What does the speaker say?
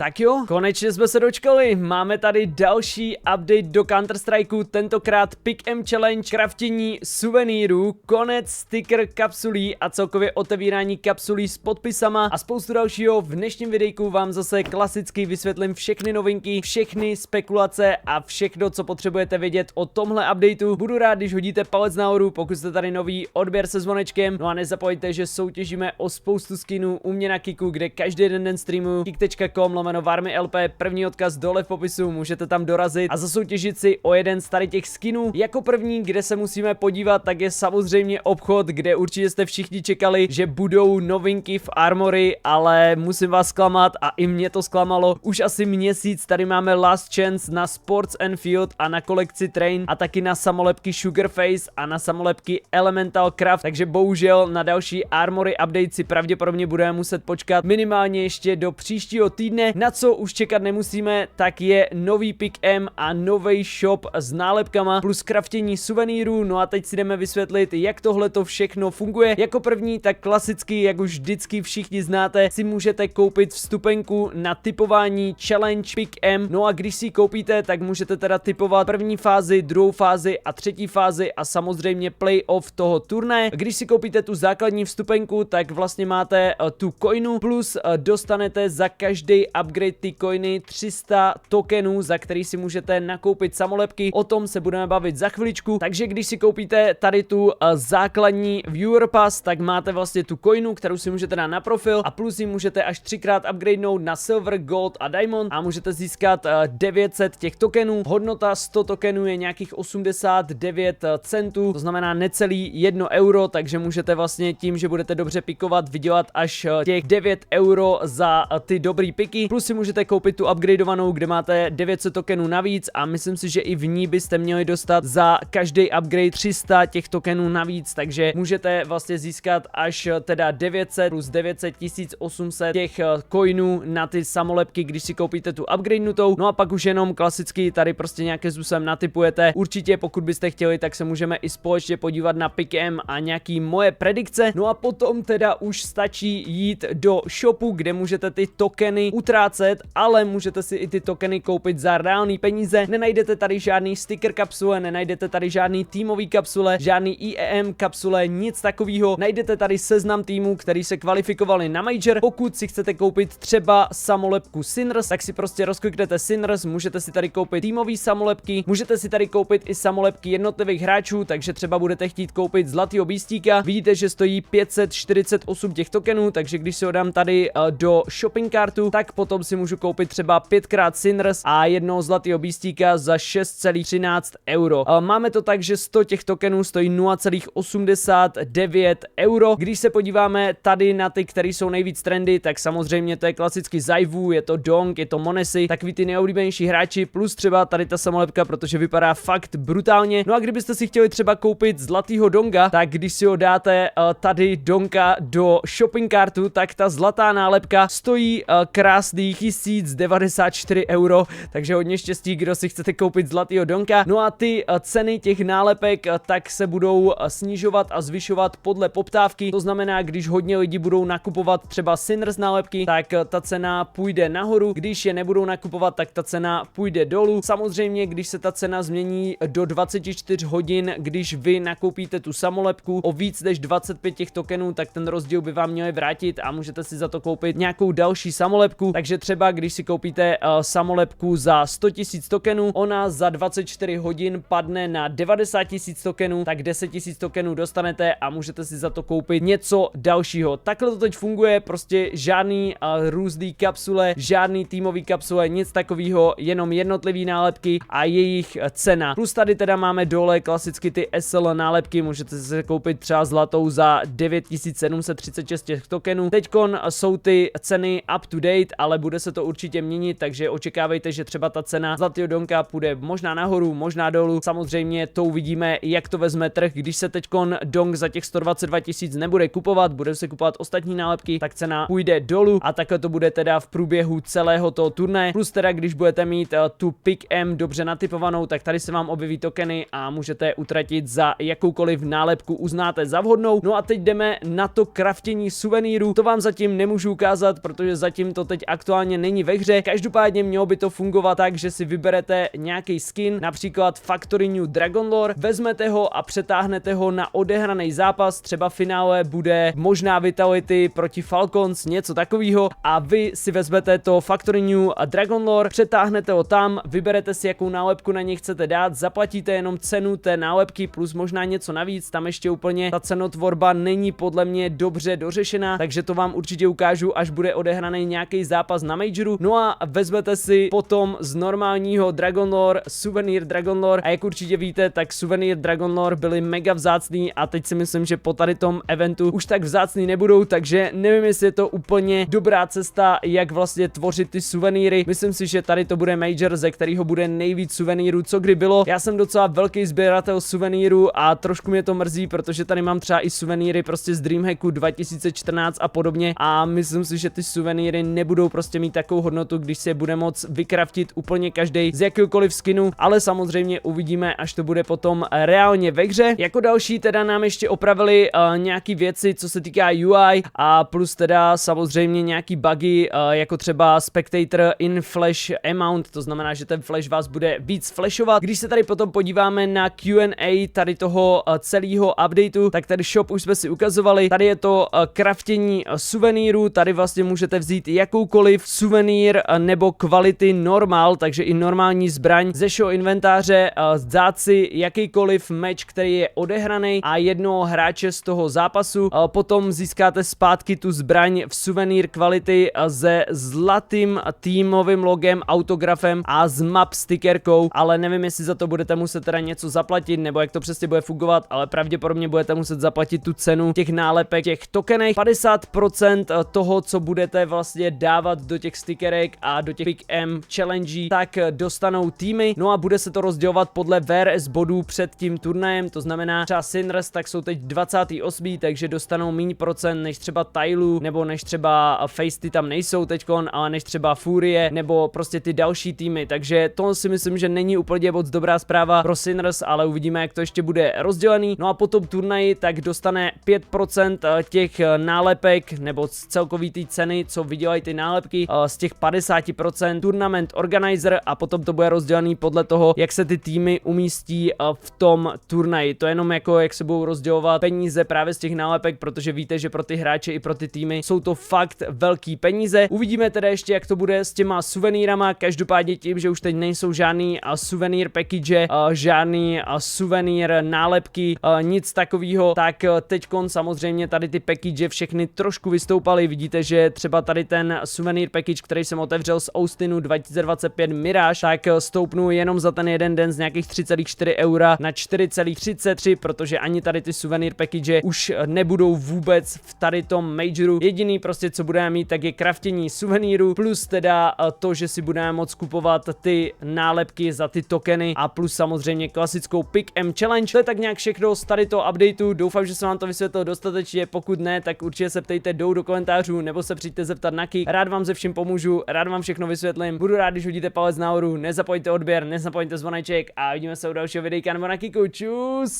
Tak jo, konečně jsme se dočkali, máme tady další update do Counter-Strikeu, tentokrát Pick M Challenge, craftění suvenýrů, konec sticker kapsulí a celkově otevírání kapsulí s podpisama a spoustu dalšího. V dnešním videjku vám zase klasicky vysvětlím všechny novinky, všechny spekulace a všechno, co potřebujete vědět o tomhle updateu. Budu rád, když hodíte palec nahoru, pokud jste tady nový, odběr se zvonečkem, no a nezapomeňte, že soutěžíme o spoustu skinů u mě na Kiku, kde každý den streamuju, kick.com/VarmyLP, první odkaz dole v popisu, můžete tam dorazit a zasoutěžit si o jeden z tady těch skinů. Jako první, kde se musíme podívat, tak je samozřejmě obchod, kde určitě jste všichni čekali, že budou novinky v Armory, ale musím vás zklamat a i mě to zklamalo. Už asi měsíc tady máme Last Chance na Sports and Field a na kolekci Train a taky na samolepky Sugarface a na samolepky Elemental Craft, takže bohužel na další Armory update si pravděpodobně budeme muset počkat minimálně ještě do příštího týdne. Na co už čekat nemusíme, tak je nový Pick M a nový shop s nálepkama plus craftění suvenýrů. No a teď si jdeme vysvětlit, jak tohle to všechno funguje. Jako první, tak klasicky, jak už vždycky všichni znáte, si můžete koupit vstupenku na typování Challenge Pick M. No a když si ji koupíte, tak můžete teda typovat první fázi, druhou fázi a třetí fázi a samozřejmě playoff toho turnaje. Když si koupíte tu základní vstupenku, tak vlastně máte tu coinu plus dostanete za každý upgrade ty coiny 300 tokenů, za který si můžete nakoupit samolepky. O tom se budeme bavit za chviličku. Takže když si koupíte tady tu základní viewer pass, tak máte vlastně tu coinu, kterou si můžete dát na profil a plus ji můžete až 3krát upgradenout na silver, gold a diamond a můžete získat 900 těch tokenů. Hodnota 100 tokenů je nějakých 89 centů, to znamená necelý 1 euro, takže můžete vlastně tím, že budete dobře pikovat, vydělat až těch 9 euro za ty dobrý piky. Plus si můžete koupit tu upgradeovanou, kde máte 900 tokenů navíc a myslím si, že i v ní byste měli dostat za každý upgrade 300 těch tokenů navíc, takže můžete vlastně získat až teda 900 plus 900 1800 těch coinů na ty samolepky, když si koupíte tu upgradenutou. No a pak už jenom klasicky tady prostě nějaké způsobem natypujete. Určitě pokud byste chtěli, tak se můžeme i společně podívat na Pick M a nějaký moje predikce. No a potom teda už stačí jít do shopu, kde můžete ty tokeny utrácet, ale můžete si i ty tokeny koupit za reální peníze. Nenajdete tady žádný sticker kapsule, nenajdete tady žádný týmový kapsule, žádný IEM kapsule, nic takového. Najdete tady seznam týmů, který se kvalifikovali na Major. Pokud si chcete koupit třeba samolepku Sinners, tak si prostě rozkliknete Sinners, můžete si tady koupit týmový samolepky, můžete si tady koupit i samolepky jednotlivých hráčů, takže třeba budete chtít koupit zlatýho beastíka. Vidíte, že stojí 548 těch tokenů, takže když si ho dám tady do shopping cartu, tak potom si můžu koupit třeba 5x Sinners a jednoho zlatýho beastíka za 6,13 euro. Máme to tak, že 100 těch tokenů stojí 0,89 euro. Když se podíváme tady na ty, které jsou nejvíc trendy, tak samozřejmě to je klasicky Zaivu, je to Dong, je to Monesy, takový ty nejoblíbenější hráči, plus třeba tady ta samolepka, protože vypadá fakt brutálně. No a kdybyste si chtěli třeba koupit zlatýho Donga, tak když si ho dáte tady Donka do shopping cartu, tak ta zlatá nálepka stojí krásných 1094 euro, takže hodně štěstí, kdo si chcete koupit zlatýho Donka. No a ty ceny těch nálepek tak se budou snižovat a zvyšovat podle poptávky, to znamená, když hodně lidí budou nakupovat třeba Sinners nálepky, tak ta cena půjde nahoru, když je nebudou nakupovat, tak ta cena půjde dolů. Samozřejmě, když se ta cena změní do 24 hodin, když vy nakoupíte tu samolepku o víc než 25 těch tokenů, tak ten rozdíl by vám měli vrátit a můžete si za to koupit nějakou další samolepku. Takže třeba když si koupíte samolepku za 100 000 tokenů, ona za 24 hodin padne na 90 000 tokenů, tak 10 000 tokenů dostanete a můžete si za to koupit něco dalšího. Takhle to teď funguje, prostě žádný různý kapsule, žádný týmový kapsule, nic takového, jenom jednotlivý nálepky a jejich cena. Plus tady teda máme dole klasicky ty SL nálepky, můžete si koupit třeba zlatou za 9736 těch tokenů. Teďkon jsou ty ceny up to date, ale bude se to určitě měnit, takže očekávejte, že třeba ta cena zlatého Donka půjde možná nahoru, možná dolů. Samozřejmě to uvidíme, jak to vezme trh. Když se teďkon Dong za těch 122 000 nebude kupovat, bude se kupovat ostatní nálepky, tak cena půjde dolů a takhle to bude teda v průběhu celého toho turnaje. Plus teda, když budete mít tu Pick M dobře natypovanou, tak tady se vám objeví tokeny a můžete je utratit za jakoukoliv nálepku uznáte za vhodnou. No a teď jdeme na to craftění suvenýrů. To vám zatím nemůžu ukázat, protože zatím to teď aktuálně aktuálně není ve hře. Každopádně mělo by to fungovat tak, že si vyberete nějaký skin, například Factory New Dragon Lore, vezmete ho a přetáhnete ho na odehraný zápas, třeba finále bude možná Vitality proti Falcons, něco takového, a vy si vezmete to Factory New Dragon Lore, přetáhnete ho tam, vyberete si, jakou nálepku na něj chcete dát, zaplatíte jenom cenu té nálepky plus možná něco navíc, tam ještě úplně ta cenotvorba není podle mě dobře dořešená, takže to vám určitě ukážu, až bude odehraný nějaký zápas na Majoru. No a vezmete si potom z normálního Dragon Lore Souvenir Dragon Lore, a jak určitě víte, tak Souvenir Dragon Lore byly mega vzácný a teď si myslím, že po tady tom eventu už tak vzácný nebudou, takže nevím, jestli je to úplně dobrá cesta, jak vlastně tvořit ty suvenýry. Myslím si, že tady to bude Major, ze kterého bude nejvíc suvenýrů, co kdy bylo. Já jsem docela velký sběratel suvenýrů a trošku mě to mrzí, protože tady mám třeba i suvenýry prostě z Dreamhacku 2014 a podobně, a myslím si, že ty suvenýry nebudou prostě mít takovou hodnotu, když se bude moc vykraftit úplně každý z jakýkoliv skinu, ale samozřejmě uvidíme, až to bude potom reálně ve hře. Jako další teda nám ještě opravili nějaký věci, co se týká UI, a plus teda samozřejmě nějaký bugy, jako třeba Spectator in Flash Amount, to znamená, že ten flash vás bude víc flashovat. Když se tady potom podíváme na Q&A tady toho celého updateu, tak tady shop už jsme si ukazovali, tady je to craftění suvenýrů, tady vlastně můžete vzít jakoukoliv suvenýr nebo kvality normál, takže i normální zbraň ze show inventáře, dát si jakýkoliv meč, který je odehraný, a jednoho hráče z toho zápasu, potom získáte zpátky tu zbraň v suvenýr kvality se zlatým týmovým logem, autografem a s map stickerkou, ale nevím, jestli za to budete muset teda něco zaplatit, nebo jak to přesně bude fungovat, ale pravděpodobně budete muset zaplatit tu cenu těch nálepek, těch tokenech. 50% toho, co budete vlastně dávat do těch stickerek a do těch Pick M challenge, tak dostanou týmy, no a bude se to rozdělovat podle VRS bodů před tím turnajem, to znamená třeba Sinners, tak jsou teď 28, takže dostanou méně procent než třeba Tyloo, nebo než třeba Feisty tam nejsou teďkon, ale než třeba Furie, nebo prostě ty další týmy, takže to si myslím, že není úplně moc dobrá zpráva pro Sinners, ale uvidíme, jak to ještě bude rozdělený. No a potom turnaji tak dostane 5% těch nálepek, nebo z celkový té ceny, co vydělají ty nálepky, z těch 50% Tournament Organizer, a potom to bude rozdělený podle toho, jak se ty týmy umístí v tom turnaji. To je jenom jako, jak se budou rozdělovat peníze právě z těch nálepek, protože víte, že pro ty hráče i pro ty týmy jsou to fakt velký peníze. Uvidíme teda ještě, jak to bude s těma suvenýrama, každopádně tím, že už teď nejsou žádný suvenýr package, žádný suvenýr nálepky, nic takového, tak teďkon samozřejmě tady ty package všechny trošku vystoupaly. Vidíte, že třeba tady ten suvenýr package, který jsem otevřel z Austinu 2025 Mirage, tak stoupnu jenom za ten jeden den z nějakých 3,4 eura na 4,33, protože ani tady ty suvenýr package už nebudou vůbec v tady tom Majoru. Jediný prostě, co budeme mít, tak je craftění suvenýru, plus teda to, že si budeme moct kupovat ty nálepky za ty tokeny, a plus samozřejmě klasickou Pick M Challenge. To je tak nějak všechno z tady toho updateu. Doufám, že jsem vám to vysvětlil dostatečně. Pokud ne, tak určitě se ptejte do komentářů, nebo se přijďte zeptat na Kick. Rád vám se vším pomůžu, rád vám všechno vysvětlím. Budu rád, když hodíte palec nahoru, nezapomeňte odběr, nezapomeňte zvoneček, a vidíme se u dalšího videjka nebo na Kiku. Čus!